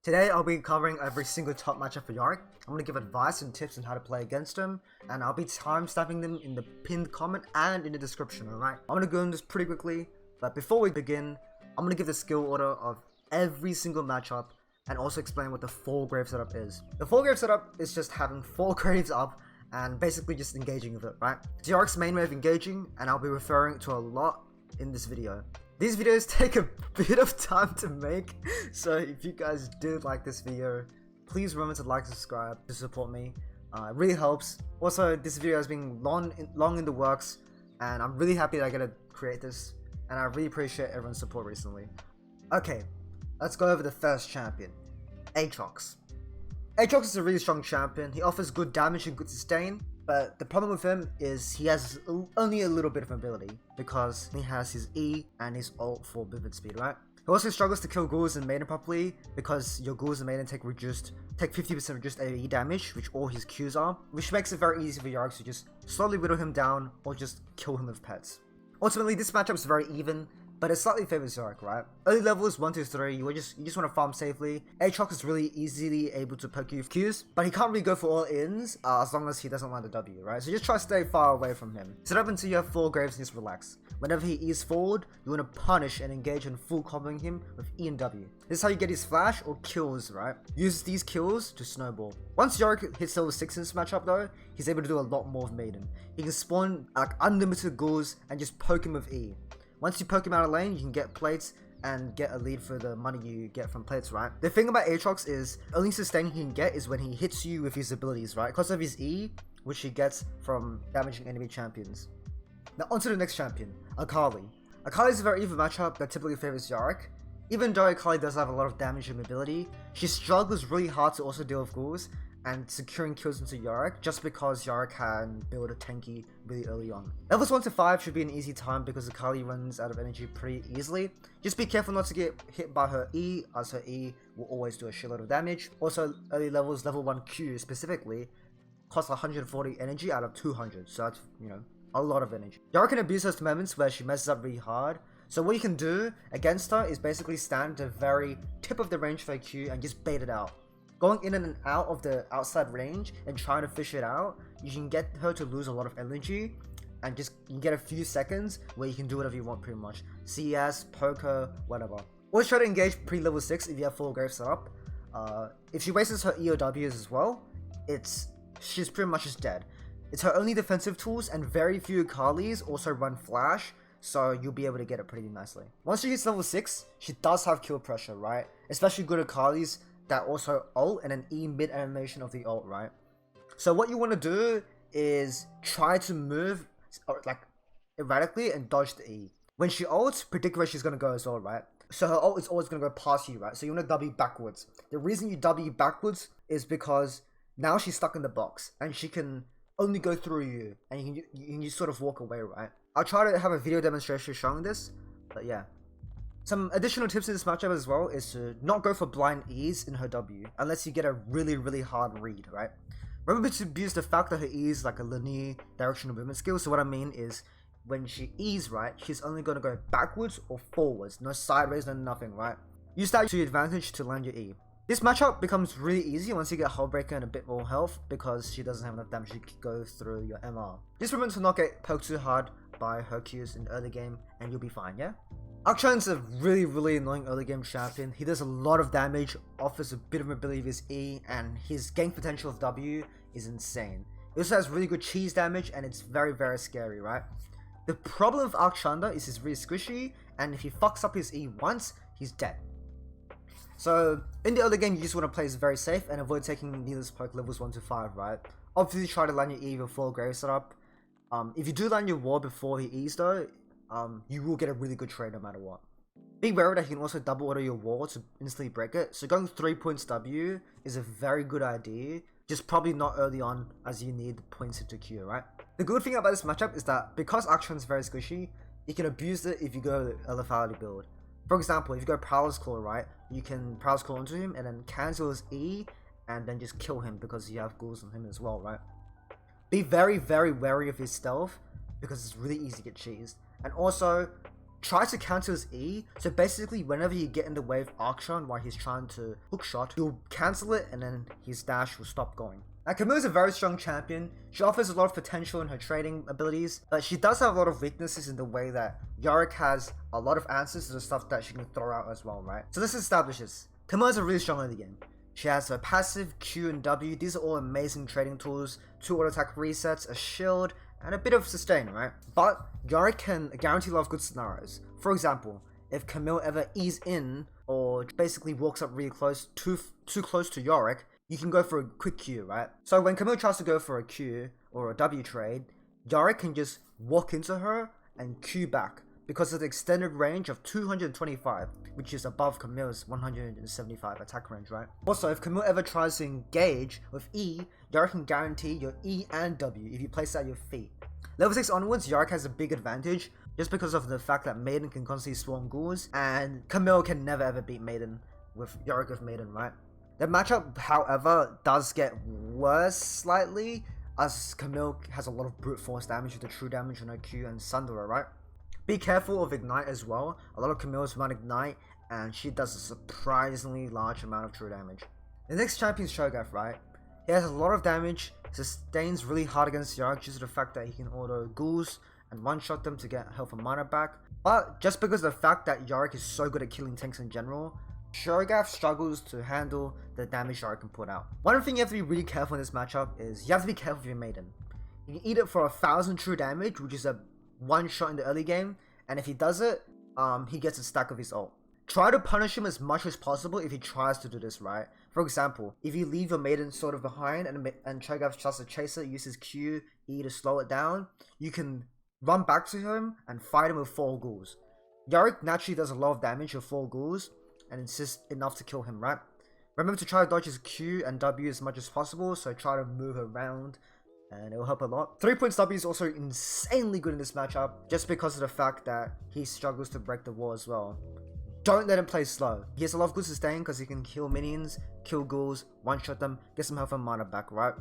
Today I'll be covering every single top matchup for Yorick. I'm going to give advice and tips on how to play against him, and I'll be time-stamping them in the pinned comment and in the description, alright? I'm going to go on this pretty quickly, but before we begin, I'm going to give the skill order of every single matchup and also explain what the 4-grave setup is. The 4-grave setup is just having 4 graves up and basically just engaging with it, right? It's Yorick's main way of engaging, and I'll be referring to a lot in this video. These videos take a bit of time to make, so if you guys did like this video, please remember to like and subscribe to support me. It really helps. Also, this video has been long in the works, and I'm really happy that I get to create this, and I really appreciate everyone's support recently. Okay, let's go over the first champion, Aatrox. Aatrox is a really strong champion. He offers good damage and good sustain, but the problem with him is he has only a little bit of mobility because he has his E and his ult for movement speed, right? He also struggles to kill ghouls and maiden properly because your ghouls and maiden take 50% reduced AoE damage, which all his Qs are, which makes it very easy for Yorick to just slowly whittle him down or just kill him with pets. Ultimately, this matchup is very even, but it slightly favors Yorick, right? Early levels 1 to 3, you just want to farm safely. Aatrox is really easily able to poke you with Qs, but he can't really go for all ins as long as he doesn't land a W, right? So just try to stay far away from him. Set up until you have 4 graves and just relax. Whenever he is forward, you want to punish and engage in full comboing him with E and W. This is how you get his flash or kills, right? Use these kills to snowball. Once Yorick hits level 6 in this matchup though, he's able to do a lot more with Maiden. He can spawn like unlimited ghouls and just poke him with E. Once you poke him out of lane, you can get plates and get a lead for the money you get from plates, right? The thing about Aatrox is, only sustain he can get is when he hits you with his abilities, right? Because of his E, which he gets from damaging enemy champions. Now onto the next champion, Akali. Akali is a very even matchup that typically favors Yorick. Even though Akali does have a lot of damage and mobility, she struggles really hard to also deal with ghouls and securing kills into Yorick just because Yorick can build a tanky really early on. Levels 1 to 5 should be an easy time because Akali runs out of energy pretty easily. Just be careful not to get hit by her E, as her E will always do a shitload of damage. Also, early levels, level 1 Q specifically, costs 140 energy out of 200, so that's, a lot of energy. Yorick can abuse those moments where she messes up really hard, so what you can do against her is basically stand at the very tip of the range for a Q and just bait it out. Going in and out of the outside range and trying to fish it out, you can get her to lose a lot of energy and you can get a few seconds where you can do whatever you want pretty much. CS, poker, whatever. Always try to engage pre-level 6 if you have 4 graves set up. If she wastes her EOWs as well, she's pretty much just dead. It's her only defensive tools, and very few Akalis also run flash, so you'll be able to get it pretty nicely. Once she hits level 6, she does have kill pressure, right? Especially good Akalis that also ult and an E mid animation of the ult, right? So what you want to do is try to move like erratically and dodge the E. When she ults, predict where she's going to go as well, right? So her ult is always going to go past you, right? So you want to W backwards. The reason you W backwards is because now she's stuck in the box and she can only go through you and you can just sort of walk away, right? I'll try to have a video demonstration showing this, but yeah. Some additional tips in this matchup as well is to not go for blind E's in her W unless you get a really hard read, right? Remember to abuse the fact that her E is like a linear directional movement skill. So what I mean is when she E's, right, she's only going to go backwards or forwards, no sideways, no nothing, right? Use that to your advantage to land your E. This matchup becomes really easy once you get Hullbreaker and a bit more health because she doesn't have enough damage to go through your MR. Just remember to not get poked too hard by her Qs in the early game and you'll be fine, yeah? Akshan's a really annoying early game champion. He does a lot of damage, offers a bit of mobility with his E, and his gank potential of W is insane. He also has really good cheese damage and it's very scary, right? The problem with Akshan is he's really squishy, and if he fucks up his E once, he's dead. So in the early game, you just want to play very safe and avoid taking needless poke levels 1 to 5, right? Obviously try to land your E with 4 grave setup. If you do land your ward before he E's though, you will get a really good trade no matter what. Be wary that he can also double auto your wall to instantly break it, so going 3 points W is a very good idea, just probably not early on as you need the points to Q, right? The good thing about this matchup is that because Akshan is very squishy, you can abuse it if you go a lethality build. For example, if you go Prowler's Claw, right, you can Prowler's Claw into him and then cancel his E and then just kill him because you have ghouls on him as well, right? Be very wary of his stealth because it's really easy to get cheesed. And also, tries to cancel his E, so basically whenever you get in the way of Akshan while he's trying to hookshot, he'll cancel it and then his dash will stop going. Now Camille is a very strong champion. She offers a lot of potential in her trading abilities, but she does have a lot of weaknesses in the way that Yorick has a lot of answers to the stuff that she can throw out as well, right? So this establishes Camille is a really strong early game. She has her passive, Q and W. These are all amazing trading tools, 2 auto attack resets, a shield, and a bit of sustain, right? But Yorick can guarantee a lot of good scenarios. For example, if Camille ever ease in or basically walks up really close, too close to Yorick, you can go for a quick Q, right? So when Camille tries to go for a Q or a W trade, Yorick can just walk into her and Q back because of the extended range of 225, which is above Camille's 175 attack range, right? Also, if Camille ever tries to engage with E, Yorick can guarantee your E and W if you place it at your feet. Level 6 onwards, Yorick has a big advantage just because of the fact that Maiden can constantly spawn ghouls, and Camille can never ever beat Maiden with Yorick with Maiden, right? The matchup, however, does get worse slightly, as Camille has a lot of brute force damage with the true damage on her Q and Sundara, right? Be careful of Ignite as well. A lot of Camille's run Ignite, and she does a surprisingly large amount of true damage. The next champion is Cho'Gath, right? He has a lot of damage, sustains really hard against Yorick due to the fact that he can auto ghouls and one-shot them to get health and mana back. But just because of the fact that Yorick is so good at killing tanks in general, Cho'Gath struggles to handle the damage Yorick can put out. One thing you have to be really careful in this matchup is you have to be careful with your Maiden. You can eat it for 1000 true damage, which is a one shot in the early game, and if he does it, he gets a stack of his ult. Try to punish him as much as possible if he tries to do this, right? For example, if you leave your Maiden sort of behind and Cho'Gath tries to chase it, uses Q, E to slow it down, you can run back to him and fight him with 4 ghouls. Yorick naturally does a lot of damage with 4 ghouls, and it's just enough to kill him, right? Remember to try to dodge his Q and W as much as possible, so try to move around, and it will help a lot. 3 points W is also insanely good in this matchup, just because of the fact that he struggles to break the wall as well. Don't let him play slow. He has a lot of good sustain because he can kill minions, kill ghouls, one-shot them, get some health and mana back, right?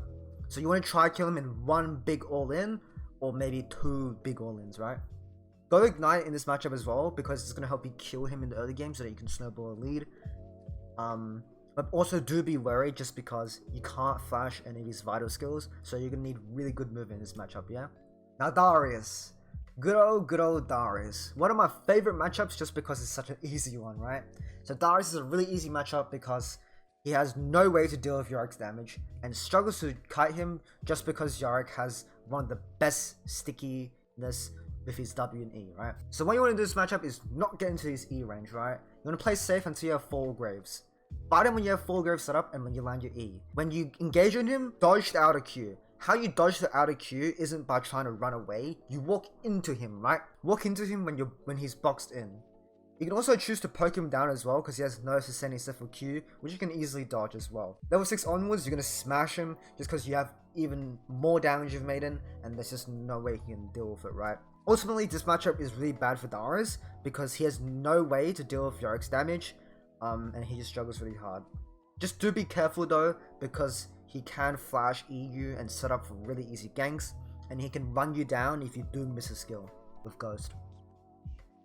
So you want to try to kill him in 1 big all-in, or maybe 2 big all-ins, right? Go Ignite in this matchup as well, because it's going to help you kill him in the early game so that you can snowball a lead. But also do be wary just because you can't flash any of his vital skills, so you're going to need really good movement in this matchup, yeah? Now Darius. Good old Darius. One of my favorite matchups just because it's such an easy one, right? So Darius is a really easy matchup because he has no way to deal with Yorick's damage and struggles to kite him just because Yorick has one of the best stickiness with his W and E, right? So what you want to do in this matchup is not get into his E range, right? You want to play safe until you have 4 graves. Fight him when you have 4 graves set up and when you land your E. When you engage on him, dodge the outer Q. How you dodge the outer Q isn't by trying to run away. You walk into him, right? Walk into him when he's boxed in. You can also choose to poke him down as well because he has no sustain except for Q, which you can easily dodge as well. Level 6 onwards, you're going to smash him just because you have even more damage of Maiden and there's just no way he can deal with it, right? Ultimately, this matchup is really bad for Darius because he has no way to deal with Yorick's damage, and he just struggles really hard. Just do be careful though, because he can flash EU and set up for really easy ganks, and he can run you down if you do miss a skill with Ghost.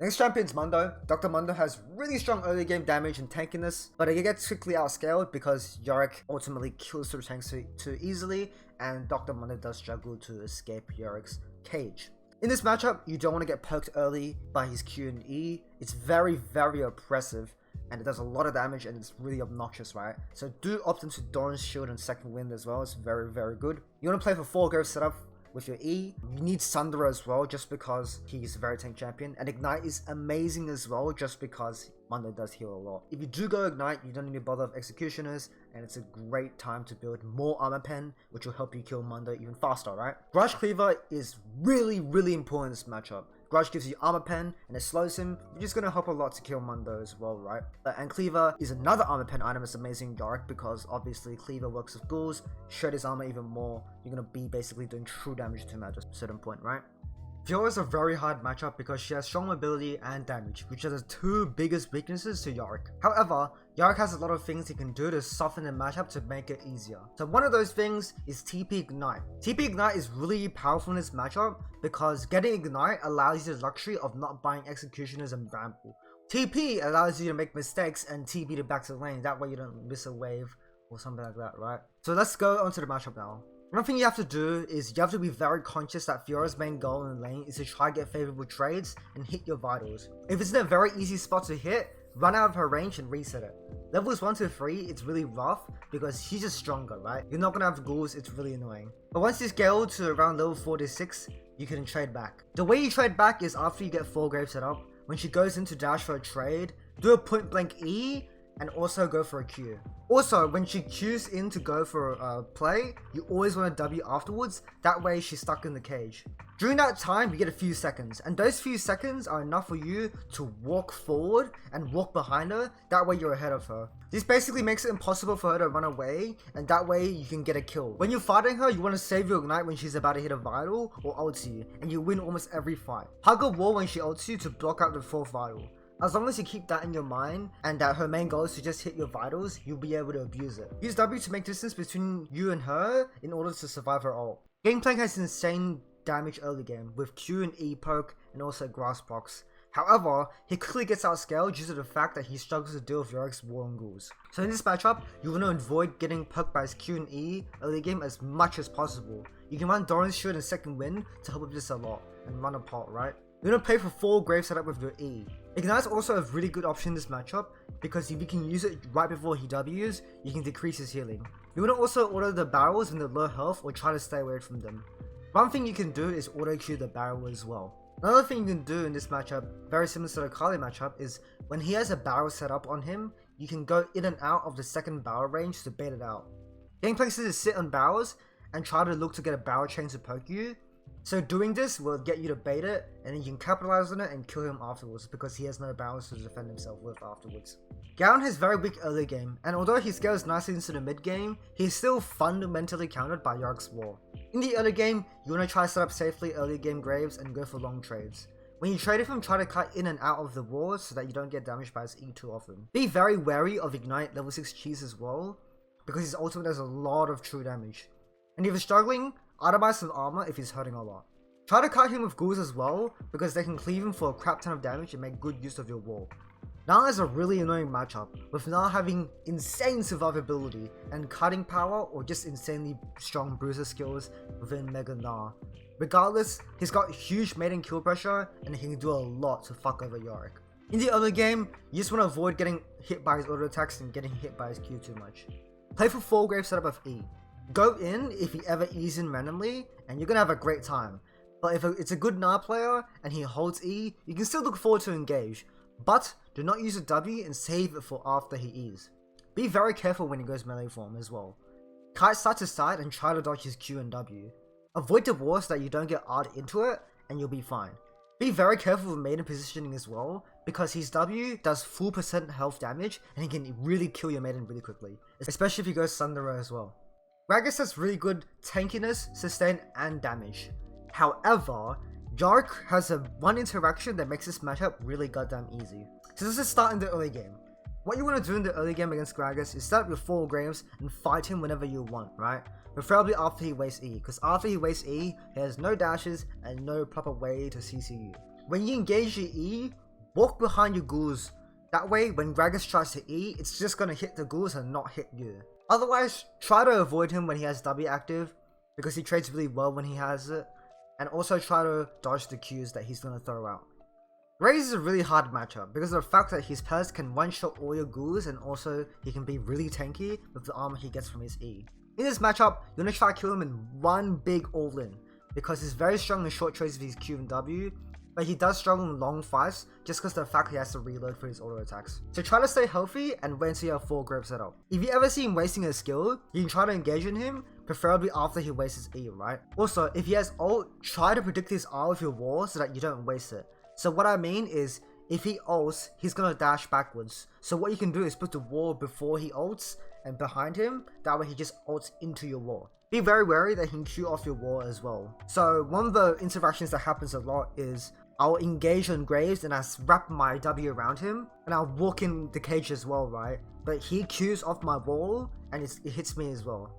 Next champion is Mundo. Dr. Mundo has really strong early game damage and tankiness, but he gets quickly outscaled because Yorick ultimately kills through tanks too easily, and Dr. Mundo does struggle to escape Yorick's cage. In this matchup, you don't want to get poked early by his Q and E. It's very, very oppressive, and it does a lot of damage, and it's really obnoxious, right? So do opt into Doran's Shield and Second Wind as well. It's very, very good. You want to play for 4 graves setup with your E. You need Sundara as well, just because he's a very tank champion. And Ignite is amazing as well, just because Mundo does heal a lot. If you do go Ignite, you don't need to bother with Executioners, and it's a great time to build more armor pen, which will help you kill Mundo even faster, right? Grudge Cleaver is really, really important in this matchup. Grudge gives you armor pen and it slows him, which is going to help a lot to kill Mundo as well, right? And Cleaver is another armor pen item that's amazing in Yorick because obviously Cleaver works with ghouls, shred his armor even more. You're going to be basically doing true damage to him at a certain point, right? Fiora is a very hard matchup because she has strong mobility and damage, which are the two biggest weaknesses to Yorick. However, Yorick has a lot of things he can do to soften the matchup to make it easier. So one of those things is TP Ignite. TP Ignite is really powerful in this matchup because getting Ignite allows you the luxury of not buying Executioners and Bramble. TP allows you to make mistakes and TP to back to lane, that way you don't miss a wave or something like that, right? So let's go on to the matchup now. One thing you have to do is you have to be very conscious that Fiora's main goal in the lane is to try to get favorable trades and hit your vitals. If it's in a very easy spot to hit, run out of her range and reset it. Levels 1 to 3, it's really rough because she's just stronger, right? You're not gonna have ghouls, it's really annoying. But once you scale to around level 4 to 6, you can trade back. The way you trade back is after you get 4 graves set up, when she goes in to dash for a trade, do a point blank E, and also go for a Q. Also, when she Qs in to go for a play, you always want to W afterwards, that way she's stuck in the cage. During that time, you get a few seconds, and those few seconds are enough for you to walk forward and walk behind her, that way you're ahead of her. This basically makes it impossible for her to run away, and that way you can get a kill. When you're fighting her, you want to save your Ignite when she's about to hit a vital or ult you, and you win almost every fight. Hug a wall when she ults you to block out the 4th vital. As long as you keep that in your mind and that her main goal is to just hit your vitals, you'll be able to abuse it. Use W to make distance between you and her in order to survive her ult. Gangplank has insane damage early game with Q and E poke and also grass box. However, he quickly gets outscaled due to the fact that he struggles to deal with Yorick's war and ghouls. So in this matchup, you want to avoid getting poked by his Q and E early game as much as possible. You can run Doran's shield and second wind to help with this a lot and run apart, right? You're gonna pay for 4 grave setup with your E. Ignite's also a really good option in this matchup because if you can use it right before he Ws, you can decrease his healing. You wanna also auto the barrels when they're low health or try to stay away from them. One thing you can do is auto Q the barrel as well. Another thing you can do in this matchup, very similar to the Akali matchup, is when he has a barrel set up on him, you can go in and out of the second barrel range to bait it out. Gangplank says to sit on barrels and try to look to get a barrel chain to poke you. So doing this will get you to bait it, and then you can capitalize on it and kill him afterwards because he has no barrels to defend himself with afterwards. Garen has very weak early game, and although he scales nicely into the mid game, he's still fundamentally countered by Yorick's War. In the early game, you want to try to set up safely early game graves and go for long trades. When you trade with him, try to cut in and out of the war so that you don't get damaged by his E too often. Be very wary of Ignite level 6 cheese as well, because his ultimate does a lot of true damage. And if you're struggling, itemize some armor if he's hurting a lot. Try to cut him with ghouls as well, because they can cleave him for a crap ton of damage and make good use of your wall. Gnar is a really annoying matchup, with Gnar having insane survivability and cutting power or just insanely strong bruiser skills within Mega Gnar. Regardless, he's got huge maiden kill pressure and he can do a lot to fuck over Yorick. In the other game, you just want to avoid getting hit by his auto attacks and getting hit by his Q too much. Play for 4 grave setup of E. Go in if he ever E's in randomly and you're gonna have a great time. But if it's a good Gnar player and he holds E, you can still look forward to engage. But do not use a W and save it for after he E's. Be very careful when he goes melee form as well. Kite side to side and try to dodge his Q and W. Avoid the war so that you don't get R'd into it and you'll be fine. Be very careful with maiden positioning as well, because his W does full % health damage and he can really kill your maiden really quickly, especially if he goes Sunderer as well. Gragas has really good tankiness, sustain and damage. However, Yorick has one interaction that makes this matchup really goddamn easy. So let's just start in the early game. What you want to do in the early game against Gragas is start with 4 graves and fight him whenever you want, right? Preferably after he wastes E, because after he wastes E, he has no dashes and no proper way to CC you. When you engage your E, walk behind your ghouls. That way, when Gragas tries to E, it's just going to hit the ghouls and not hit you. Otherwise, try to avoid him when he has W active, because he trades really well when he has it. And also try to dodge the Qs that he's going to throw out. Raze is a really hard matchup because of the fact that his Pez can one-shot all your ghouls and also he can be really tanky with the armor he gets from his E. In this matchup, you're going to try to kill him in one big all-in because he's very strong in short trades with his Q and W, but he does struggle in long fights just because of the fact he has to reload for his auto attacks. So try to stay healthy and wait until you have 4 grave set up. If you ever see him wasting a skill, you can try to engage in him, preferably after he wastes his E, right? Also, if he has ult, try to predict his R with your wall so that you don't waste it. So what I mean is, if he ults, he's gonna dash backwards. So what you can do is put the wall before he ults, and behind him, that way he just ults into your wall. Be very wary that he can Q off your wall as well. So one of the interactions that happens a lot is I'll engage on Graves and I wrap my W around him and I'll walk in the cage as well, right? But he Qs off my wall and it hits me as well.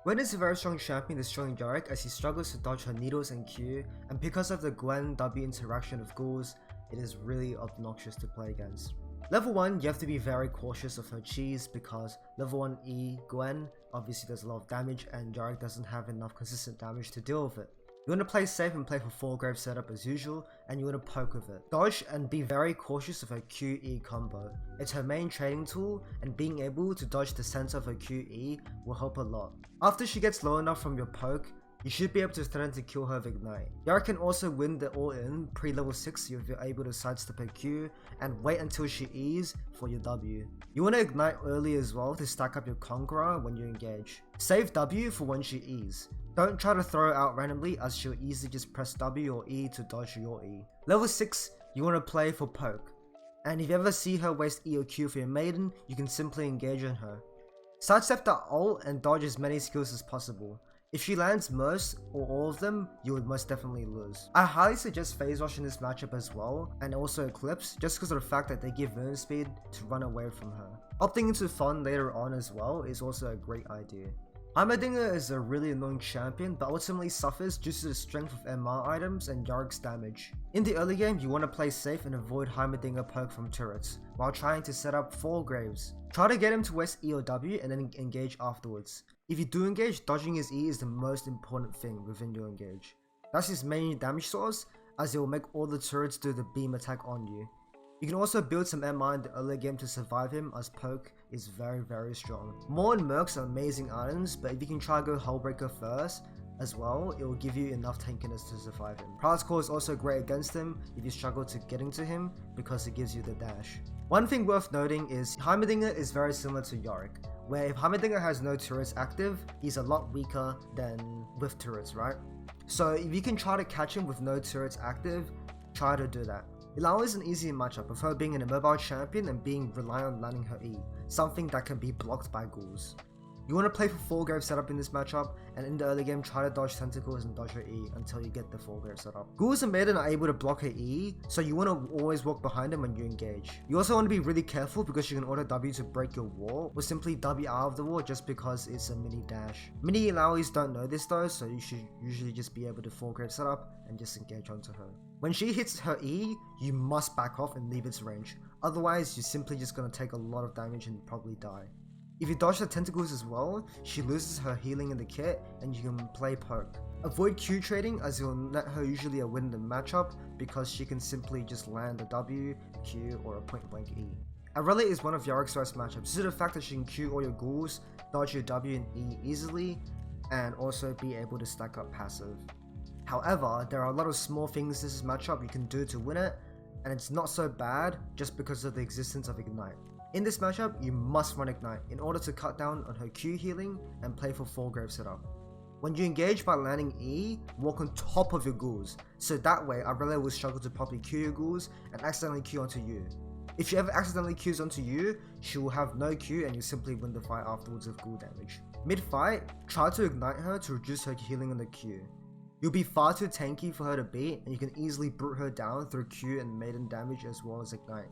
Gwen is a very strong champion destroying Yorick as he struggles to dodge her needles and Q, and because of the Gwen W interaction of ghouls, it is really obnoxious to play against. Level 1, you have to be very cautious of her cheese because level 1 E Gwen obviously does a lot of damage and Yorick doesn't have enough consistent damage to deal with it. You want to play safe and play for 4 grave setup as usual, and you want to poke with it. Dodge and be very cautious of her QE combo. It's her main trading tool, and being able to dodge the center of her QE will help a lot. After she gets low enough from your poke, you should be able to threaten to kill her with Ignite. Yorick can also win the all-in pre-level 6 if you're able to sidestep her Q and wait until she E's for your W. You want to Ignite early as well to stack up your Conqueror when you engage. Save W for when she E's. Don't try to throw it out randomly as she'll easily just press W or E to dodge your E. Level 6, you want to play for poke. And if you ever see her waste E or Q for your maiden, you can simply engage on her. Sidestep the ult and dodge as many skills as possible. If she lands most or all of them, you would most definitely lose. I highly suggest Phase Rush in this matchup as well, and also Eclipse, just because of the fact that they give movement speed to run away from her. Opting into Fun later on as well is also a great idea. Heimerdinger is a really annoying champion, but ultimately suffers due to the strength of MR items and Yorick's damage. In the early game, you want to play safe and avoid Heimerdinger poke from turrets, while trying to set up 4 graves. Try to get him to waste E or W and then engage afterwards. If you do engage, dodging his E is the most important thing within your engage. That's his main damage source, as it will make all the turrets do the beam attack on you. You can also build some MR in the early game to survive him, as poke is very strong. Maw and Mercs are amazing items, but if you can try to go Hullbreaker first as well, it will give you enough tankiness to survive him. Prowess Core is also great against him if you struggle to getting to him because it gives you the dash. One thing worth noting is Heimerdinger is very similar to Yorick, where if Heimerdinger has no turrets active, he's a lot weaker than with turrets, right? So if you can try to catch him with no turrets active, try to do that. Illaoi is an easy matchup with her being an immobile champion and being reliant on landing her E, something that can be blocked by ghouls. You want to play for 4 grave setup in this matchup, and in the early game try to dodge tentacles and dodge her E until you get the 4 grave setup. Ghouls and Maiden are able to block her E, so you want to always walk behind them when you engage. You also want to be really careful because you can auto W to break your wall, or simply W out of the wall just because it's a mini dash. Mini Illaois don't know this though, so you should usually just be able to 4 grave setup and just engage onto her. When she hits her E, you must back off and leave its range, otherwise you're simply just going to take a lot of damage and probably die. If you dodge the tentacles as well, she loses her healing in the kit and you can play poke. Avoid Q trading as it will net her usually a win in the matchup because she can simply just land a W, Q or a point blank E. Irelia is one of Yorick's worst matchups due to the fact that she can Q all your ghouls, dodge your W and E easily, and also be able to stack up passive. However, there are a lot of small things this matchup you can do to win it, and it's not so bad just because of the existence of Ignite. In this matchup, you must run Ignite in order to cut down on her Q healing and play for 4 grave setup. When you engage by landing E, walk on top of your ghouls, so that way Irelia will struggle to properly Q your ghouls and accidentally Q onto you. If she ever accidentally Qs onto you, she will have no Q and you simply win the fight afterwards with ghoul damage. Mid-fight, try to Ignite her to reduce her healing on the Q. You'll be far too tanky for her to beat and you can easily brute her down through Q and maiden damage as well as Ignite.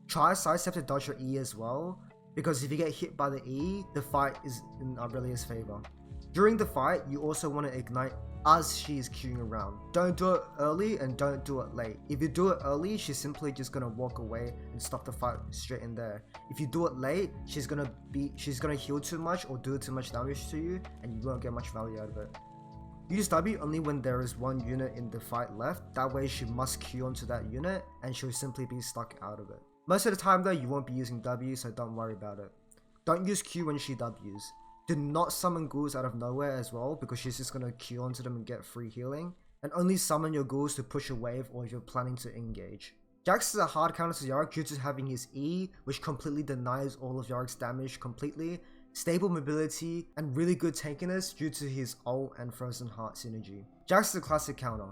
Try sidestep to dodge her E as well, because if you get hit by the E, the fight is in Aurelia's favor. During the fight, you also want to Ignite as she is queuing around. Don't do it early and don't do it late. If you do it early, she's simply just gonna walk away and stop the fight straight in there. If you do it late, she's gonna heal too much or do too much damage to you and you won't get much value out of it. Use W only when there is one unit in the fight left, that way she must queue onto that unit and she'll simply be stuck out of it. Most of the time though, you won't be using W, so don't worry about it. Don't use Q when she Ws. Do not summon ghouls out of nowhere as well, because she's just gonna Q onto them and get free healing. And only summon your ghouls to push a wave or if you're planning to engage. Jax is a hard counter to Yorick due to having his E, which completely denies all of Yorick's damage completely, stable mobility, and really good tankiness due to his ult and Frozen Heart synergy. Jax is a classic counter.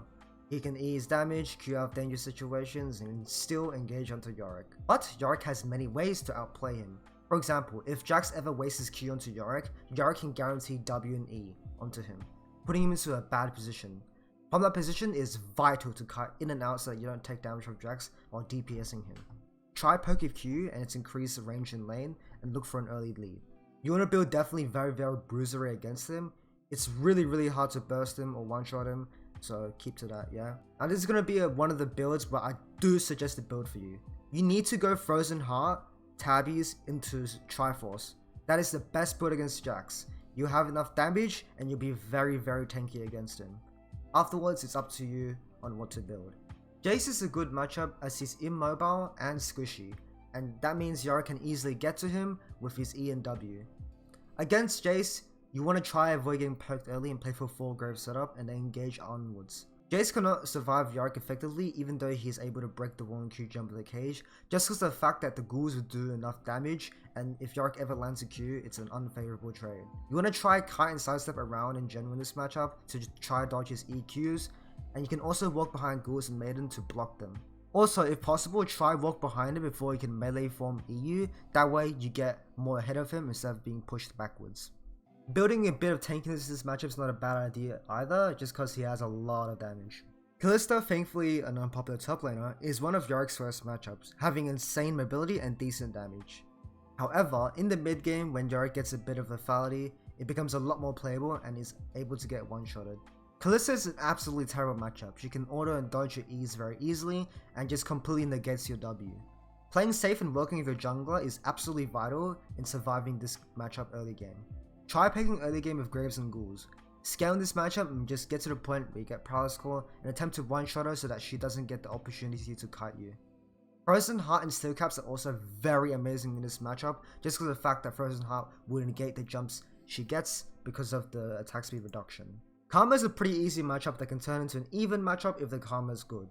He can E his damage, Q out of dangerous situations, and still engage onto Yorick. But Yorick has many ways to outplay him. For example, if Jax ever wastes his Q onto Yorick, Yorick can guarantee W and E onto him, putting him into a bad position. From that position is vital to cut in and out so that you don't take damage from Jax while DPSing him. Try poke with Q and its increased range in lane and look for an early lead. You want to build definitely very bruisery against him. It's really hard to burst him or one-shot him, so keep to that, yeah? Now this is going to be one of the builds, but I do suggest a build for you. You need to go Frozen Heart, Tabbies into Triforce. That is the best build against Jax. You have enough damage and you'll be very tanky against him. Afterwards, it's up to you on what to build. Jayce is a good matchup as he's immobile and squishy, and that means Yorick can easily get to him with his E and W. Against Jayce, you want to try avoid getting poked early and play for full grave setup and then engage onwards. Jayce cannot survive Yorick effectively even though he is able to break the wall and Q jump of the cage, just because of the fact that the ghouls will do enough damage, and if Yorick ever lands a Q, it's an unfavorable trade. You want to try kite and sidestep around in general in this matchup to try dodge his EQs, and you can also walk behind ghouls and maiden to block them. Also, if possible, try walk behind him before he can melee form EU, that way you get more ahead of him instead of being pushed backwards. Building a bit of tankiness in this matchup is not a bad idea either, just because he has a lot of damage. Kalista, thankfully an unpopular top laner, is one of Yorick's first matchups, having insane mobility and decent damage. However, in the mid game when Yorick gets a bit of lethality, it becomes a lot more playable and is able to get one-shotted. Kalista is an absolutely terrible matchup. She can auto and dodge your E's very easily and just completely negates your W. Playing safe and working with your jungler is absolutely vital in surviving this matchup early game. Try picking early game with Graves and Ghouls. Scale in this matchup and just get to the point where you get Prowess Core and attempt to one-shot her so that she doesn't get the opportunity to kite you. Frozen Heart and Steel Caps are also very amazing in this matchup just because of the fact that Frozen Heart will negate the jumps she gets because of the attack speed reduction. Karma is a pretty easy matchup that can turn into an even matchup if the Karma is good.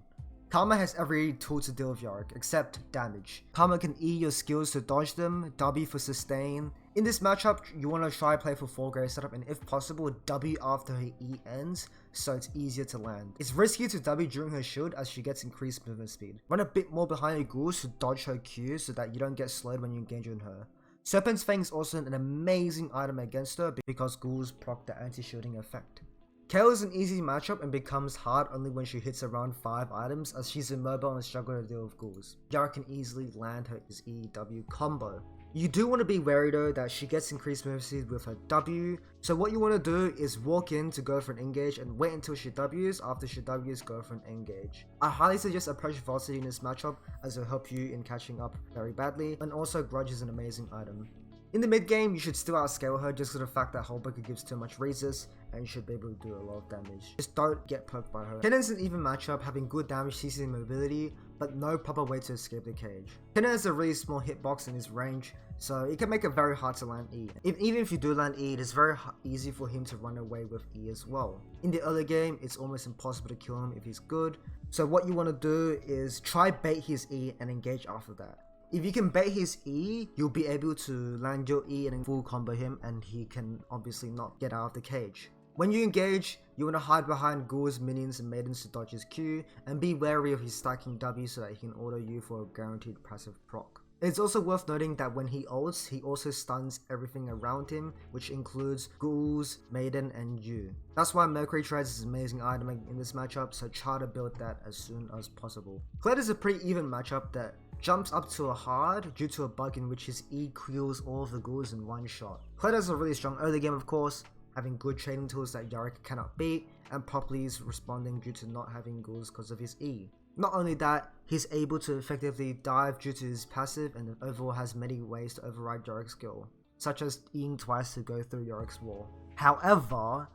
Karma has every tool to deal with Yorick, except damage. Karma can E your skills to dodge them, W for sustain. In this matchup, you want to try play for 4 grave setup and if possible, W after her E ends, so it's easier to land. It's risky to W during her shield as she gets increased movement speed. Run a bit more behind your ghouls to dodge her Q so that you don't get slowed when you engage on her. Serpent's Fang is also an amazing item against her because ghouls proc the anti-shielding effect. Kayle is an easy matchup and becomes hard only when she hits around 5 items as she's immobile and struggle to deal with ghouls. Yorick can easily land her E-W combo. You do want to be wary though that she gets increased movement speed with her W, so what you want to do is walk in to go for an engage and wait until she Ws, after she Ws go for an engage. I highly suggest approach velocity in this matchup as it will help you in catching up very badly, and also Grudge is an amazing item. In the mid game, you should still outscale her just for the fact that Hullbreaker gives too much resist and you should be able to do a lot of damage. Just don't get poked by her. Kennen's an even matchup, having good damage, CC and mobility, but no proper way to escape the cage. Kennen has a really small hitbox in his range, so it can make it very hard to land E. Even if you do land E, it is very easy for him to run away with E as well. In the early game, it's almost impossible to kill him if he's good, so what you want to do is try bait his E and engage after that. If you can bait his E, you'll be able to land your E and full combo him and he can obviously not get out of the cage. When you engage, you want to hide behind ghouls, minions and maidens to dodge his Q, and be wary of his stacking W so that he can auto you for a guaranteed passive proc. It's also worth noting that when he ults, he also stuns everything around him, which includes ghouls, maiden and you. That's why Mercury Treads is an amazing item in this matchup, so try to build that as soon as possible. Kled is a pretty even matchup that jumps up to a hard due to a bug in which his E kills all of the ghouls in one shot. Kled has a really strong early game of course, having good trading tools that Yorick cannot beat, and properly is responding due to not having ghouls because of his E. Not only that, he's able to effectively dive due to his passive and overall has many ways to override Yorick's skill, such as Eing twice to go through Yorick's wall. However,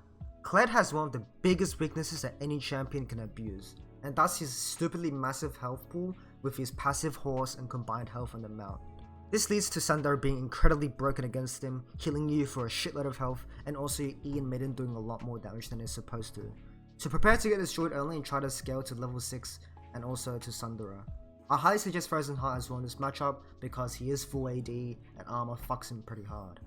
Kled has one of the biggest weaknesses that any champion can abuse, and that's his stupidly massive health pool with his passive horse and combined health on the mount. This leads to Sundar being incredibly broken against him, healing you for a shitload of health, and also E and Maiden doing a lot more damage than it's supposed to. So prepare to get destroyed early and try to scale to level 6 and also to Sundara. I highly suggest Frozen Heart as well in this matchup because he is full AD and armor fucks him pretty hard.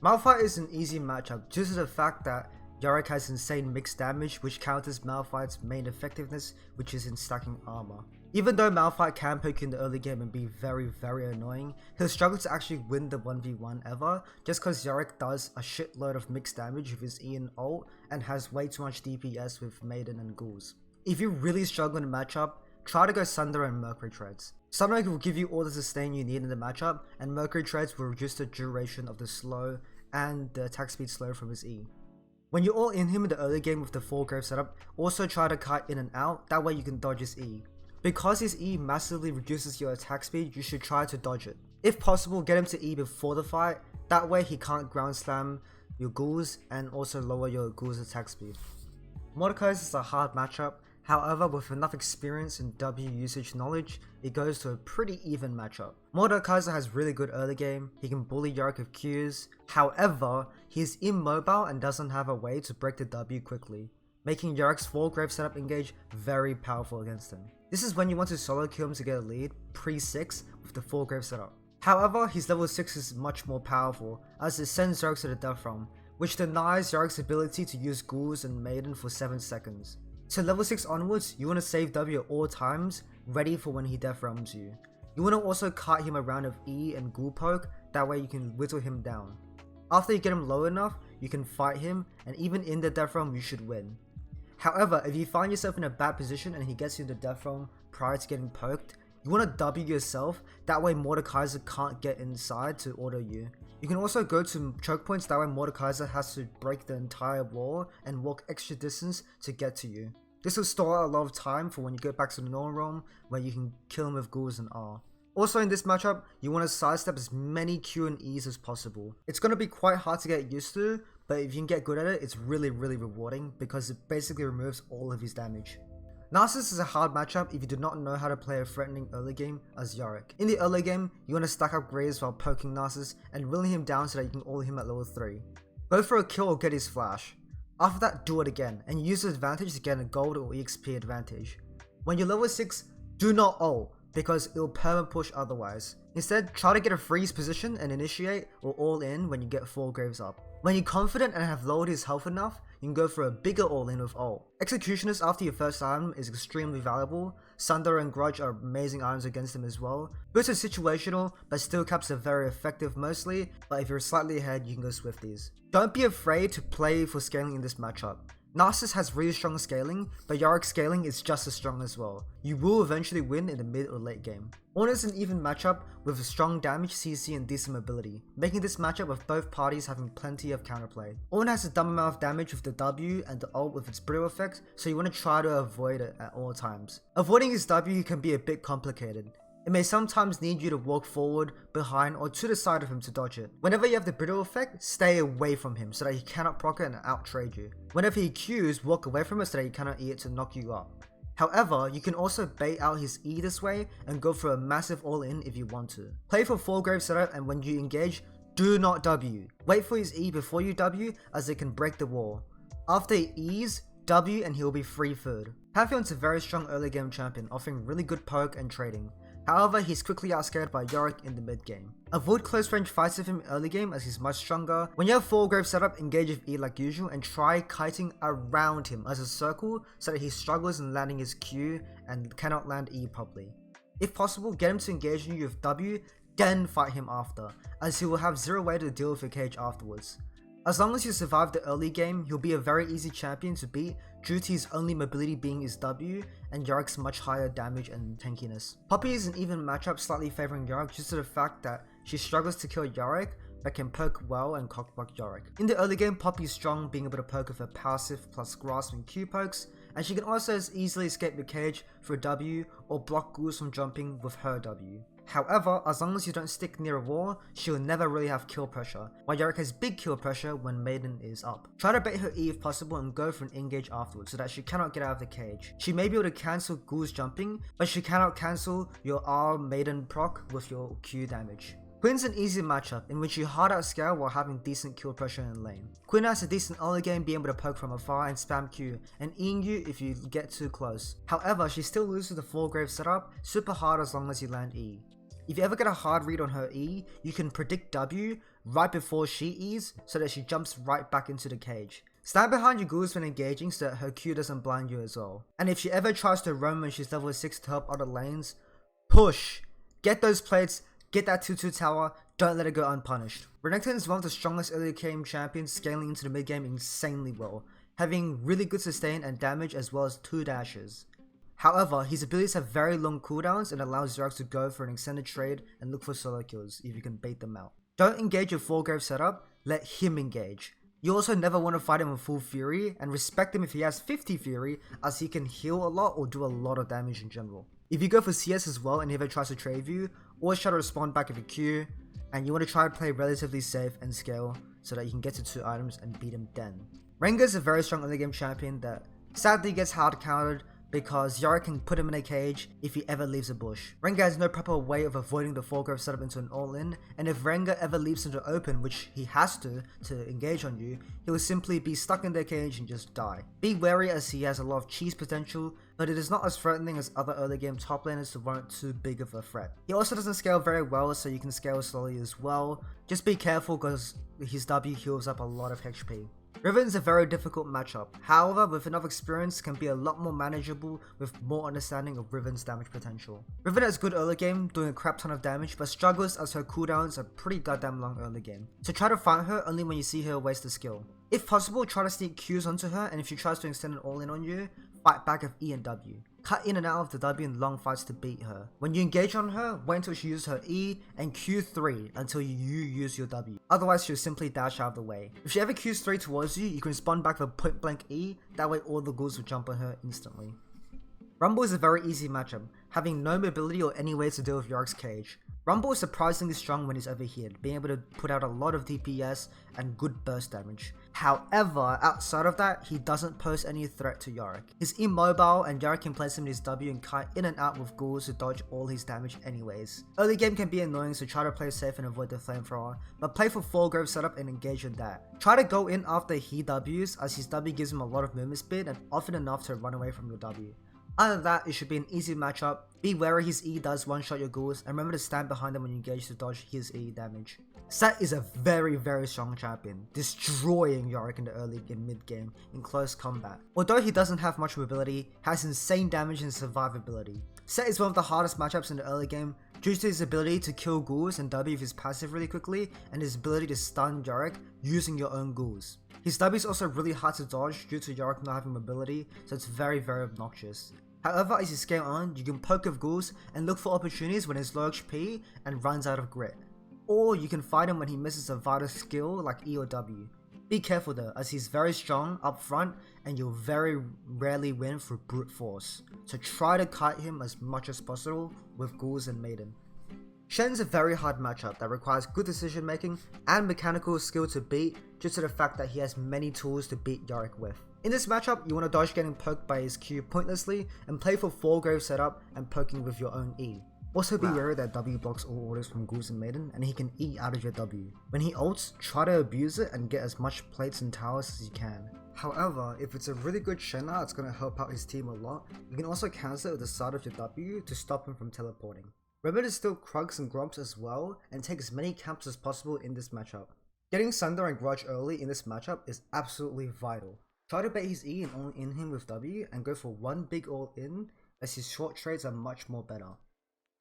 Malphite is an easy matchup due to the fact that Yorick has insane mixed damage which counters Malphite's main effectiveness, which is in stacking armor. Even though Malphite can poke you in the early game and be very annoying, he'll struggle to actually win the 1v1 ever, just cause Yorick does a shitload of mixed damage with his E and ult, and has way too much DPS with Maiden and Ghouls. If you really struggle in a matchup, try to go Sunder and Mercury Treads. Sunder will give you all the sustain you need in the matchup, and Mercury Treads will reduce the duration of the slow and the attack speed slow from his E. When you're all in him in the early game with the 4 setup, also try to kite in and out, that way you can dodge his E. Because his E massively reduces your attack speed, you should try to dodge it. If possible, get him to E before the fight, that way he can't ground slam your ghouls and also lower your ghouls attack speed. Mordekaiser is a hard matchup, however with enough experience and W usage knowledge, it goes to a pretty even matchup. Mordekaiser has really good early game, he can bully Yorick with Qs, however, he is immobile and doesn't have a way to break the W quickly, making Yorick's 4 setup engage very powerful against him. This is when you want to solo kill him to get a lead, pre-6 with the 4 setup. However, his level 6 is much more powerful, as it sends Yorick to the death realm, which denies Yorick's ability to use Ghouls and Maiden for 7 seconds. So level 6 onwards, you want to save W at all times, ready for when he death realms you. You want to also kite him around with E and Ghoul poke, that way you can whittle him down. After you get him low enough, you can fight him, and even in the death realm you should win. However, if you find yourself in a bad position and he gets you in the death realm prior to getting poked, you want to W yourself, that way Mordekaiser can't get inside to auto you. You can also go to choke points, that way Mordekaiser has to break the entire wall and walk extra distance to get to you. This will store a lot of time for when you get back to the normal realm, where you can kill him with Ghouls and R. Also in this matchup, you want to sidestep as many Q and E's as possible. It's going to be quite hard to get used to, but if you can get good at it, it's really rewarding because it basically removes all of his damage. Nasus is a hard matchup if you do not know how to play a threatening early game as Yorick. In the early game, you want to stack up Graves while poking Nasus and willing him down so that you can ult him at level 3. Go for a kill or get his flash. After that, do it again and use the advantage to get a gold or EXP advantage. When you're level 6, do not ult, because it will perma push otherwise. Instead, try to get a freeze position and initiate or all in when you get 4 Graves up. When you're confident and have lowered his health enough, you can go for a bigger all-in with ult. Executionist after your first item is extremely valuable. Sunder and Grudge are amazing items against him as well. Boost is situational, but steel caps are very effective mostly, but if you're slightly ahead, you can go Swifties. Don't be afraid to play for scaling in this matchup. Nasus has really strong scaling, but Yorick's scaling is just as strong as well. You will eventually win in the mid or late game. Ornn is an even matchup with a strong damage, CC and decent mobility, making this matchup with both parties having plenty of counterplay. Ornn has a dumb amount of damage with the W and the ult with its brittle effect, so you want to try to avoid it at all times. Avoiding his W can be a bit complicated. It may sometimes need you to walk forward, behind, or to the side of him to dodge it. Whenever you have the brittle effect, stay away from him so that he cannot proc it and out-trade you. Whenever he Qs, walk away from it so that he cannot E it to knock you up. However, you can also bait out his E this way and go for a massive all-in if you want to. Play for 4 Grave setup, and when you engage, do not W. Wait for his E before you W, as it can break the wall. After he E's, W and he will be free food. Pantheon's a very strong early game champion, offering really good poke and trading. However, he's quickly outscared by Yorick in the mid game. Avoid close range fights with him early game as he's much stronger. When you have 4 Grave setup, engage with E like usual and try kiting around him as a circle so that he struggles in landing his Q and cannot land E properly. If possible, get him to engage you with W, then fight him after, as he will have zero way to deal with your cage afterwards. As long as you survive the early game, he'll be a very easy champion to beat due to his only mobility being his W and Yorick's much higher damage and tankiness. Poppy is an even matchup, slightly favoring Yorick due to the fact that she struggles to kill Yorick but can poke well and cockblock Yorick. In the early game, Poppy is strong, being able to poke with her passive plus grasp and Q pokes, and she can also easily escape your cage through W or block ghouls from jumping with her W. However, as long as you don't stick near a wall, she will never really have kill pressure, while Yorick has big kill pressure when Maiden is up. Try to bait her E if possible and go for an engage afterwards so that she cannot get out of the cage. She may be able to cancel ghouls jumping, but she cannot cancel your R Maiden proc with your Q damage. Quinn's an easy matchup in which you hard outscale while having decent kill pressure in lane. Quinn has a decent early game, being able to poke from afar and spam Q and E'ing you if you get too close. However, she still loses the 4 Grave setup super hard as long as you land E. If you ever get a hard read on her E, you can predict W right before she E's so that she jumps right back into the cage. Stand behind your ghouls when engaging so that her Q doesn't blind you as well. And if she ever tries to roam when she's level 6 to help other lanes, push! Get those plates, get that 2-2 tower, don't let it go unpunished. Renekton is one of the strongest early game champions, scaling into the mid game insanely well, having really good sustain and damage as well as 2 dashes. However, his abilities have very long cooldowns and allows Yorick to go for an extended trade and look for solo kills if you can bait them out. Don't engage your full grave setup, let him engage. You also never want to fight him with full fury, and respect him if he has 50 fury, as he can heal a lot or do a lot of damage in general. If you go for CS as well and he ever tries to trade you, always try to respond back with a Q, and you want to try to play relatively safe and scale so that you can get to 2 items and beat him then. Rengar is a very strong early game champion that sadly gets hard countered because Yorick can put him in a cage if he ever leaves a bush. Rengar has no proper way of avoiding the foregrove setup into an all-in, and if Rengar ever leaves into open, which he has to engage on you, he will simply be stuck in their cage and just die. Be wary as he has a lot of cheese potential, but it is not as threatening as other early game top laners to warrant too big of a threat. He also doesn't scale very well, so you can scale slowly as well. Just be careful because his W heals up a lot of HP. Riven is a very difficult matchup, however with enough experience can be a lot more manageable with more understanding of Riven's damage potential. Riven has good early game, doing a crap ton of damage, but struggles as her cooldowns are pretty goddamn long early game. So try to fight her only when you see her waste a skill. If possible, try to sneak Qs onto her, and if she tries to extend an all-in on you, fight back with E and W. Cut in and out of the W in long fights to beat her. When you engage on her, wait until she uses her E and Q3 until you use your W. Otherwise she'll simply dash out of the way. If she ever Qs 3 towards you, you can respond back with a point blank E, that way all the ghouls will jump on her instantly. Rumble is a very easy matchup, having no mobility or any way to deal with Yorick's cage. Rumble is surprisingly strong when he's overheated, being able to put out a lot of DPS and good burst damage. However, outside of that, he doesn't pose any threat to Yorick. He's immobile and Yorick can place him in his W and kite in and out with ghouls to dodge all his damage anyways. Early game can be annoying, so try to play safe and avoid the flamethrower, but play for full grave setup and engage in that. Try to go in after he Ws, as his W gives him a lot of movement speed and often enough to run away from your W. Other than that, it should be an easy matchup. Be wary his E does one-shot your ghouls, and remember to stand behind him when you engage to dodge his E damage. Set is a very strong champion, destroying Yorick in the early and mid game in close combat. Although he doesn't have much mobility, has insane damage and survivability. Set is one of the hardest matchups in the early game due to his ability to kill ghouls and W with his passive really quickly, and his ability to stun Yorick using your own ghouls. His W is also really hard to dodge due to Yorick not having mobility, so it's very obnoxious. However, as you scale on, you can poke with ghouls and look for opportunities when he's low HP and runs out of grit. Or you can fight him when he misses a vital skill like E or W. Be careful though, as he's very strong up front and you'll very rarely win through brute force. So try to kite him as much as possible with ghouls and Maiden. Shen's a very hard matchup that requires good decision making and mechanical skill to beat due to the fact that he has many tools to beat Yorick with. In this matchup, you want to dodge getting poked by his Q pointlessly and play for full grave setup and poking with your own E. Also be wary that W blocks all orders from ghouls and Maiden and he can E out of your W. When he ults, try to abuse it and get as much plates and towers as you can. However, if it's a really good Shenna, it's going to help out his team a lot. You can also cancel it with the side of your W to stop him from teleporting. Remember to steal Krugs and Grumps as well and take as many camps as possible in this matchup. Getting Sunder and Grudge early in this matchup is absolutely vital. Try to bait his E and all in him with W and go for one big all in, as his short trades are much more better.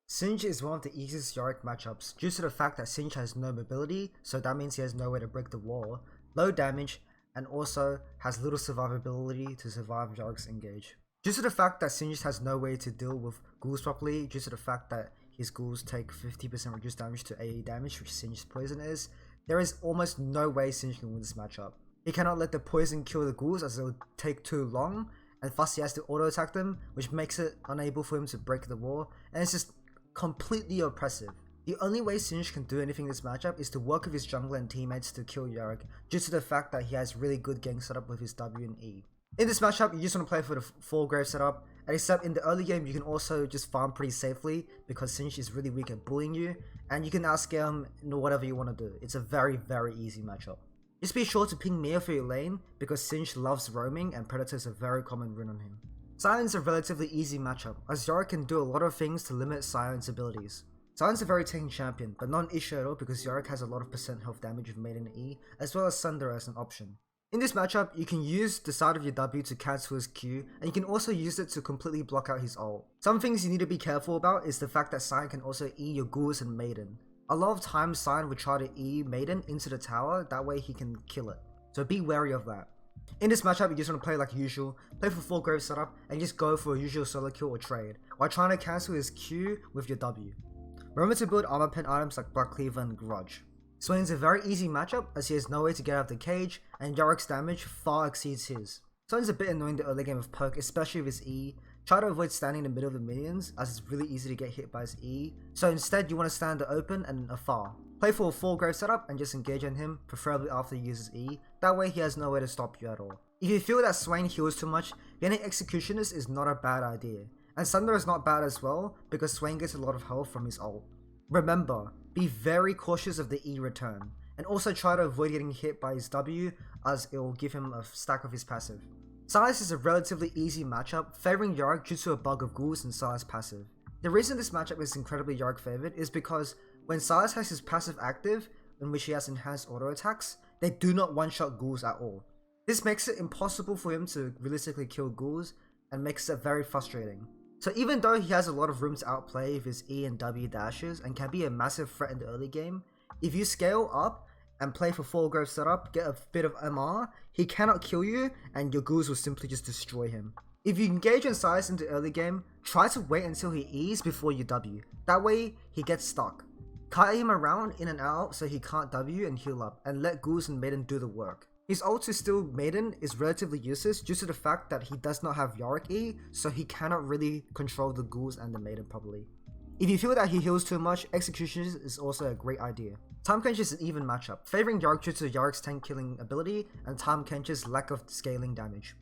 Singed is one of the easiest Yorick matchups due to the fact that Singed has no mobility, so that means he has no way to break the wall, low damage, and also has little survivability to survive Yorick's engage. Due to the fact that Singed has no way to deal with ghouls properly, due to the fact that his ghouls take 50% reduced damage to AE damage, which Singed's poison is, there is almost no way Singed can win this matchup. He cannot let the poison kill the ghouls as it will take too long, and thus he has to auto attack them, which makes it unable for him to break the wall, and it's just completely oppressive. The only way Singed can do anything in this matchup is to work with his jungler and teammates to kill Yorick, due to the fact that he has really good gank setup with his W and E. In this matchup, you just want to play for the full grave setup, and except in the early game you can also just farm pretty safely because Singed is really weak at bullying you, and you can outscale him in whatever you want to do. It's a very easy matchup. Just be sure to ping Mia for your lane because Singed loves roaming and Predator is a very common rune on him. Silence is a relatively easy matchup, as Yorick can do a lot of things to limit Silence abilities. Silence is a very tanky champion, but not an issue at all because Yorick has a lot of % health damage with Maiden E, as well as Sunder as an option. In this matchup, you can use the side of your W to cancel his Q, and you can also use it to completely block out his ult. Some things you need to be careful about is the fact that Sion can also E your ghouls and Maiden. A lot of times Sion will try to E Maiden into the tower, that way he can kill it. So be wary of that. In this matchup, you just want to play like usual, play for full grave setup, and just go for a usual solo kill or trade, while trying to cancel his Q with your W. Remember to build armor pen items like Black Cleaver and Grudge. Swain's a very easy matchup as he has no way to get out of the cage, and Yorick's damage far exceeds his. Swain's a bit annoying the early game of poke, especially with his E. Try to avoid standing in the middle of the minions as it's really easy to get hit by his E, so instead you want to stand in the open and afar. Play for a full grave setup and just engage on him, preferably after he uses E, that way he has no way to stop you at all. If you feel that Swain heals too much, getting Executionist is not a bad idea, and Sunder is not bad as well because Swain gets a lot of health from his ult. Remember, be very cautious of the E return, and also try to avoid getting hit by his W as it will give him a stack of his passive. Sylas is a relatively easy matchup, favouring Yorick due to a bug of ghouls and Sylas passive. The reason this matchup is incredibly Yorick favoured is because when Sylas has his passive active, in which he has enhanced auto attacks, they do not one-shot ghouls at all. This makes it impossible for him to realistically kill ghouls and makes it very frustrating. So even though he has a lot of room to outplay with his E and W dashes and can be a massive threat in the early game, if you scale up and play for full growth setup, get a bit of MR, he cannot kill you and your ghouls will simply just destroy him. If you engage on Sylas in the early game, try to wait until he E's before you W. That way, he gets stuck. Kite him around in and out so he can't W and heal up, and let ghouls and Maiden do the work. His ult to steal Maiden is relatively useless due to the fact that he does not have Yorick E, so he cannot really control the ghouls and the Maiden properly. If you feel that he heals too much, Executionist is also a great idea. Tahm Kench is an even matchup, favouring Yorick due to Yorick's tank killing ability and Tahm Kench's lack of scaling damage.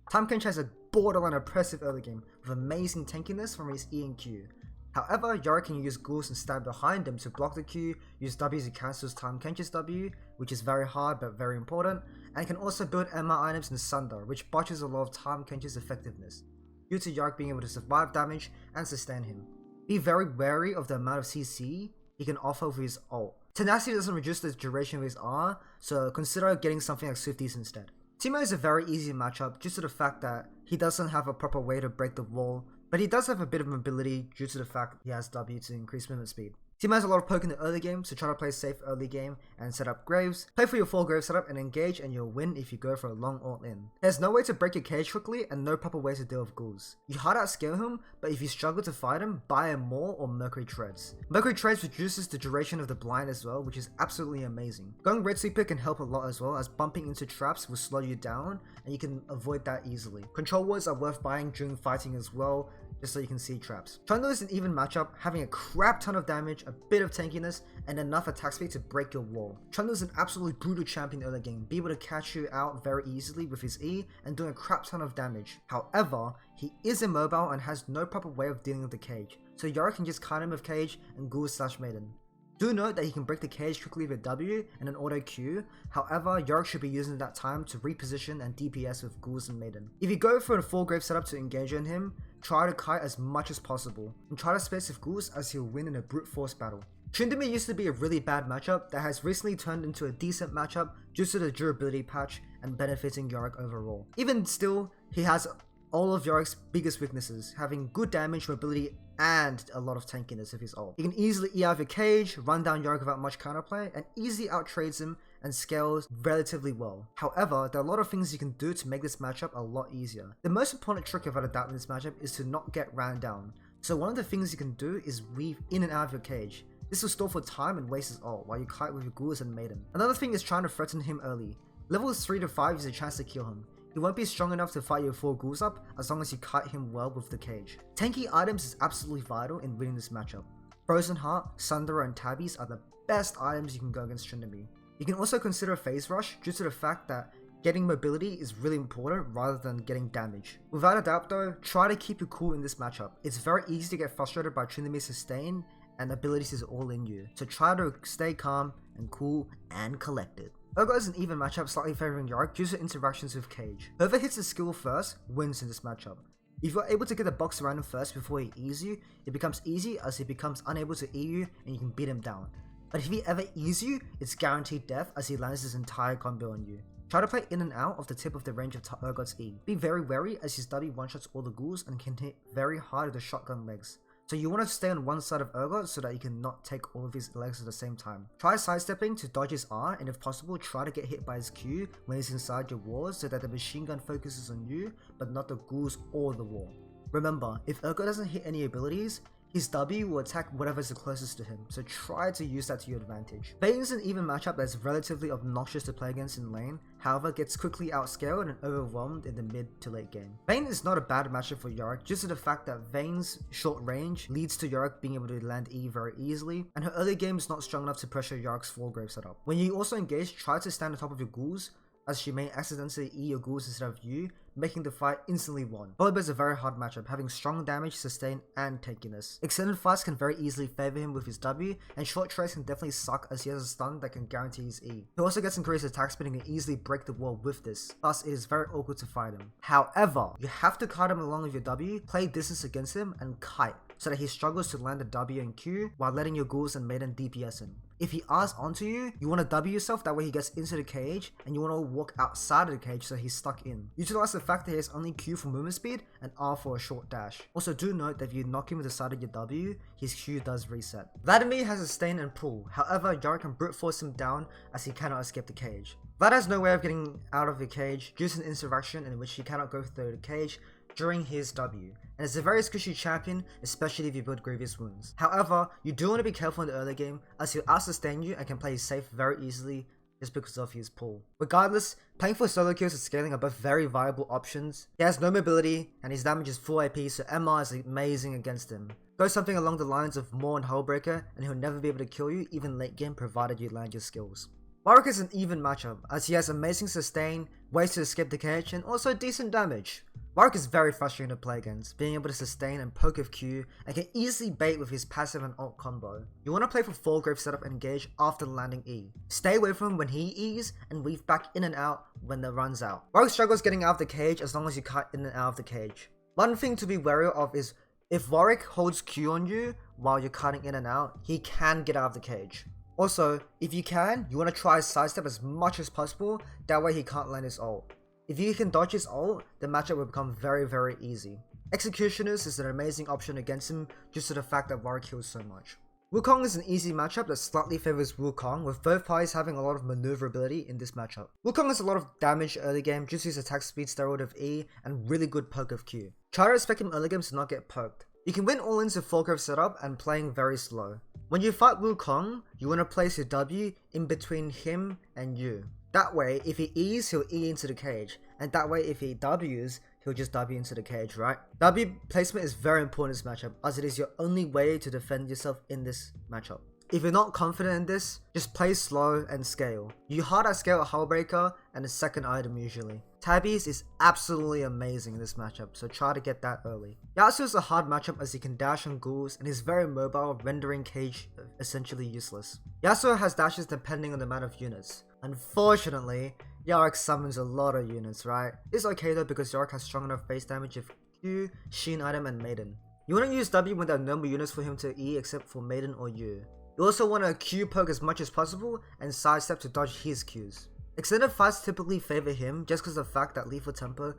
Tahm Kench has a borderline oppressive early game with amazing tankiness from his E and Q. However, Yorick can use ghouls and stand behind them to block the Q, use W to cancel Tahm Kench's W, which is very hard but very important, and can also build MR items in Sunder, which botches a lot of Tahm Kench's effectiveness, due to Yorick being able to survive damage and sustain him. Be very wary of the amount of CC he can offer with his ult. Tenacity doesn't reduce the duration of his R, so consider getting something like Swifties instead. Teemo is a very easy matchup due to the fact that he doesn't have a proper way to break the wall, but he does have a bit of mobility due to the fact he has W to increase movement speed. Teemo has a lot of poke in the early game, so try to play safe early game and set up graves. Play for your full grave setup and engage, and you'll win if you go for a long ult in. There's no way to break your cage quickly and no proper way to deal with ghouls. You hard outscale him, but if you struggle to fight him, buy a Maul or Mercury Treads. Mercury Treads reduces the duration of the blind as well, which is absolutely amazing. Going red sweeper can help a lot as well, as bumping into traps will slow you down and you can avoid that easily. Control wards are worth buying during fighting as well, just so you can see traps. Trundle is an even matchup, having a crap ton of damage, a bit of tankiness, and enough attack speed to break your wall. Trundle is an absolutely brutal champion early game, be able to catch you out very easily with his E and doing a crap ton of damage. However, he is immobile and has no proper way of dealing with the cage, so Yorick can just kite him with cage and ghoul/maiden. Do note that he can break the cage quickly with W and an auto Q, however Yorick should be using that time to reposition and DPS with ghouls and maiden. If you go for a full grave setup to engage on him, try to kite as much as possible, and try to space with ghouls as he'll win in a brute force battle. Tryndamere used to be a really bad matchup that has recently turned into a decent matchup due to the durability patch and benefiting Yorick overall. Even still, he has all of Yorick's biggest weaknesses, having good damage, mobility, and a lot of tankiness of his ult. You can easily E out of your cage, run down Yorick without much counterplay, and easily outtrades him and scales relatively well. However, there are a lot of things you can do to make this matchup a lot easier. The most important trick about adapting this matchup is to not get ran down. So one of the things you can do is weave in and out of your cage. This will stall for time and waste his ult while you kite with your ghouls and maiden. Another thing is trying to threaten him early. Levels 3 to 5 is a chance to kill him. He won't be strong enough to fight your 4 ghouls up as long as you kite him well with the cage. Tanky items is absolutely vital in winning this matchup. Frozen Heart, Sunderer, and Tabbies are the best items you can go against Tryndamere. You can also consider Phase Rush due to the fact that getting mobility is really important rather than getting damage. Without a doubt though, try to keep you cool in this matchup. It's very easy to get frustrated by Tryndamere's sustain and abilities is all in you, so try to stay calm and cool and collected. Urgot is an even matchup, slightly favouring Yorick due to interactions with Cage. Whoever hits his skill first wins in this matchup. If you're able to get the box around him first before he E's you, it becomes easy as he becomes unable to E you and you can beat him down. But if he ever E's you, it's guaranteed death as he lands his entire combo on you. Try to play in and out of the tip of the range of Urgot's E. Be very wary as his W one-shots all the ghouls and can hit very hard with the shotgun legs. So you want to stay on one side of Urgot so that you can not take all of his legs at the same time. Try sidestepping to dodge his R, and if possible try to get hit by his Q when he's inside your walls so that the machine gun focuses on you but not the ghouls or the wall. Remember, if Urgot doesn't hit any abilities, his W will attack whatever's the closest to him, so try to use that to your advantage. Vayne is an even matchup that's relatively obnoxious to play against in lane, however gets quickly outscaled and overwhelmed in the mid to late game. Vayne is not a bad matchup for Yorick due to the fact that Vayne's short range leads to Yorick being able to land E very easily, and her early game is not strong enough to pressure Yorick's Wargrave setup. When you also engage, try to stand on top of your ghouls, as she may accidentally E your ghouls instead of you, making the fight instantly won. Volibear is a very hard matchup, having strong damage, sustain, and tankiness. Extended fights can very easily favor him with his W, and short trades can definitely suck as he has a stun that can guarantee his E. He also gets increased attack speed and can easily break the wall with this, thus it is very awkward to fight him. However, you have to kite him along with your W, play distance against him, and kite, so that he struggles to land the W and Q while letting your ghouls and maiden DPS him. If he R's onto you, you want to W yourself, that way he gets into the cage, and you want to walk outside of the cage so he's stuck in. Utilize the fact that he has only Q for movement speed and R for a short dash. Also do note that if you knock him with the side of your W, his Q does reset. Vladimir has a stain and pull, however Yorick can brute force him down as he cannot escape the cage. Vlad has no way of getting out of the cage due to an insurrection in which he cannot go through the cage during his W, and it's a very squishy champion, especially if you build Grievous Wounds. However, you do want to be careful in the early game as he'll out-sustain you and can play safe very easily just because of his pull. Regardless, playing for solo kills and scaling are both very viable options. He has no mobility and his damage is full AP, so MR is amazing against him. Go something along the lines of Maw and Hullbreaker and he'll never be able to kill you even late game provided you land your skills. Warwick is an even matchup as he has amazing sustain, ways to escape the cage, and also decent damage. Warwick is very frustrating to play against, being able to sustain and poke with Q, and can easily bait with his passive and ult combo. You want to play for Foregrave setup and engage after landing E. Stay away from him when he E's, and weave back in and out when the run's out. Warwick struggles getting out of the cage as long as you cut in and out of the cage. One thing to be wary of is, if Warwick holds Q on you while you're cutting in and out, he can get out of the cage. Also, if you can, you want to try sidestep as much as possible, that way he can't land his ult. If you can dodge his ult, the matchup will become very easy. Executioners is an amazing option against him just to the fact that Warwick heals so much. Wukong is an easy matchup that slightly favors Wukong, with both parties having a lot of maneuverability in this matchup. Wukong has a lot of damage early game due to his attack speed steroid of E and really good poke of Q. Try to respect him early game to not get poked. You can win all into Foregrave setup and playing very slow. When you fight Wukong, you want to place your W in between him and you. That way, if he E's, he'll E into the cage, and that way if he W's, he'll just W into the cage, right? W placement is very important in this matchup, as it is your only way to defend yourself in this matchup. If you're not confident in this, just play slow and scale. You hard out scale a Hullbreaker and a second item usually. Tabbies is absolutely amazing in this matchup, so try to get that early. Yasuo is a hard matchup as he can dash on ghouls and is very mobile, rendering cage essentially useless. Yasuo has dashes depending on the amount of units. Unfortunately, Yorick summons a lot of units, right? It's okay though because Yorick has strong enough base damage with Q, Sheen item, and Maiden. You want to use W when there are no more units for him to E except for Maiden or U. You also want to Q poke as much as possible and sidestep to dodge his Qs. Extended fights typically favor him just because of the fact that lethal tempo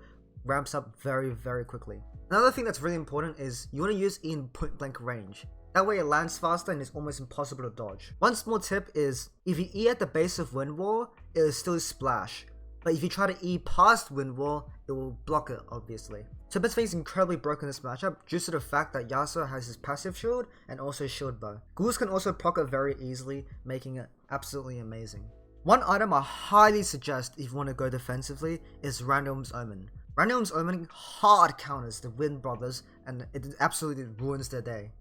ramps up very quickly. Another thing that's really important is you want to use E in point blank range. That way it lands faster and is almost impossible to dodge. One small tip is, if you E at the base of Wind Wall, it will still splash. But if you try to E past Wind Wall, it will block it obviously. So Blitzwing is incredibly broken in this matchup due to the fact that Yasuo has his passive shield and also shield bow. Ghouls can also proc it very easily, making it absolutely amazing. One item I highly suggest if you want to go defensively is Random's Omen. Random's Omen hard counters the Wind Brothers and it absolutely ruins their day.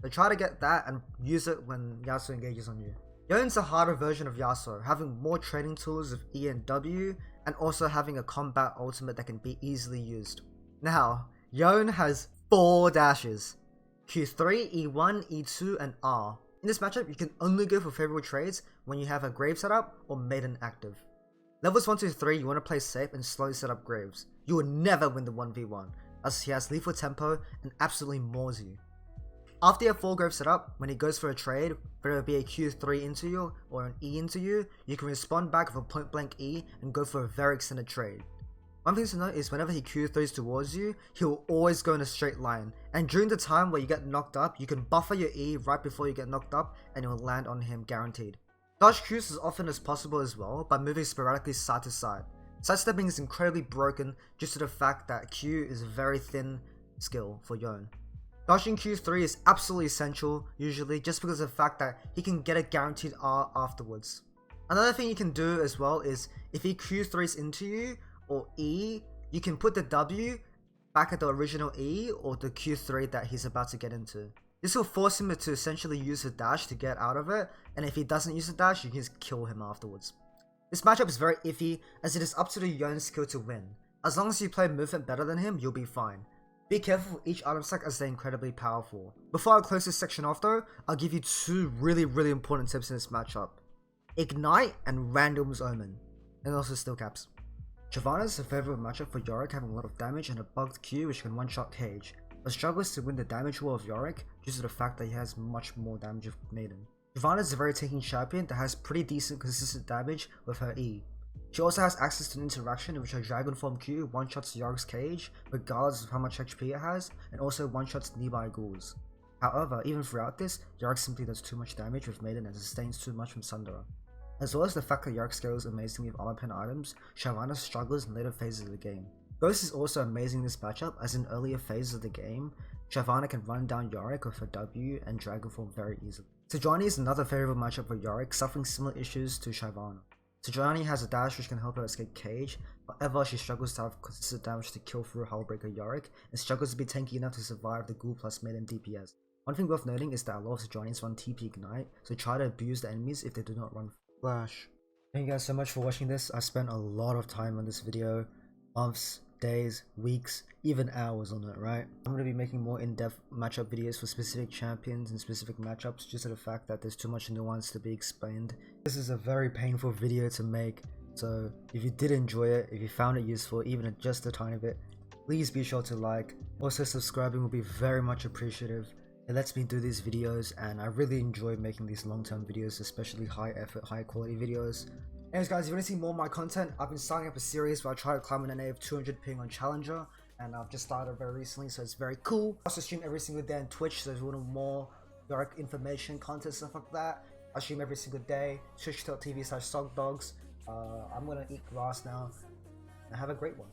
So try to get that and use it when Yasuo engages on you. Yon's a harder version of Yasuo, having more trading tools of E and W, and also having a combat ultimate that can be easily used. Now, Yon has 4 dashes: Q3, E1, E2, and R. In this matchup, you can only go for favorable trades when you have a Grave setup or Maiden active. Levels 1 to 3, you want to play safe and slowly set up Graves. You will never win the 1v1, as he has lethal tempo and absolutely maws you. After your full growth setup, when he goes for a trade, whether it be a Q3 into you or an E into you, you can respond back with a point blank E and go for a very extended trade. One thing to note is whenever he Q3s towards you, he will always go in a straight line, and during the time where you get knocked up, you can buffer your E right before you get knocked up and it will land on him guaranteed. Dodge Qs as often as possible as well by moving sporadically side to side. Sidestepping is incredibly broken due to the fact that Q is a very thin skill for Yone. Dodging Q3 is absolutely essential usually just because of the fact that he can get a guaranteed R afterwards. Another thing you can do as well is if he Q3s into you or E, you can put the W back at the original E or the Q3 that he's about to get into. This will force him to essentially use a dash to get out of it, and if he doesn't use the dash, you can just kill him afterwards. This matchup is very iffy as it is up to the Yone skill to win. As long as you play movement better than him, you'll be fine. Be careful with each item stack as they're incredibly powerful. Before I close this section off though, I'll give you two really important tips in this matchup. Ignite and Random's Omen, and also Steel Caps. Shyvana is a favourite matchup for Yorick having a lot of damage and a bugged Q which can one-shot Cage, but struggles to win the damage war of Yorick due to the fact that he has much more damage with Maiden. Shyvana is a very tanking champion that has pretty decent consistent damage with her E. She also has access to an interaction in which her Dragon Form Q one-shots Yorick's Cage regardless of how much HP it has, and also one-shots nearby ghouls. However, even throughout this, Yorick simply does too much damage with Maiden and sustains too much from Sunderer. As well as the fact that Yorick scales amazingly with armor pen items, Shyvana struggles in later phases of the game. Ghost is also amazing in this matchup as in earlier phases of the game, Shyvana can run down Yorick with her W and Dragon Form very easily. Sejuani is another favourable matchup for Yorick, suffering similar issues to Shyvana. Sejuani has a dash which can help her escape Cage, however she struggles to have consistent damage to kill through Hullbreaker Yorick and struggles to be tanky enough to survive the Ghoul plus Maiden DPS. One thing worth noting is that a lot of Sejuani's run TP Ignite, so try to abuse the enemies if they do not run Flash. Thank you guys so much for watching this. I spent a lot of time on this video, months, days, weeks, even hours on it, right? I'm going to be making more in-depth matchup videos for specific champions and specific matchups due to the fact that there's too much nuance to be explained. This is a very painful video to make, so if you did enjoy it, if you found it useful, even just a tiny bit, please be sure to like. Also subscribing will be very much appreciative. It lets me do these videos and I really enjoy making these long-term videos, especially high effort, high quality videos. Anyways guys, if you want to see more of my content, I've been starting up a series where I try to climb an NA of 200 ping on Challenger, and I've just started very recently, so it's very cool. I also stream every single day on Twitch, so if you want more direct information, content, stuff like that, I stream every single day. Twitch.tv/sogdogs. I'm gonna eat grass now, and have a great one.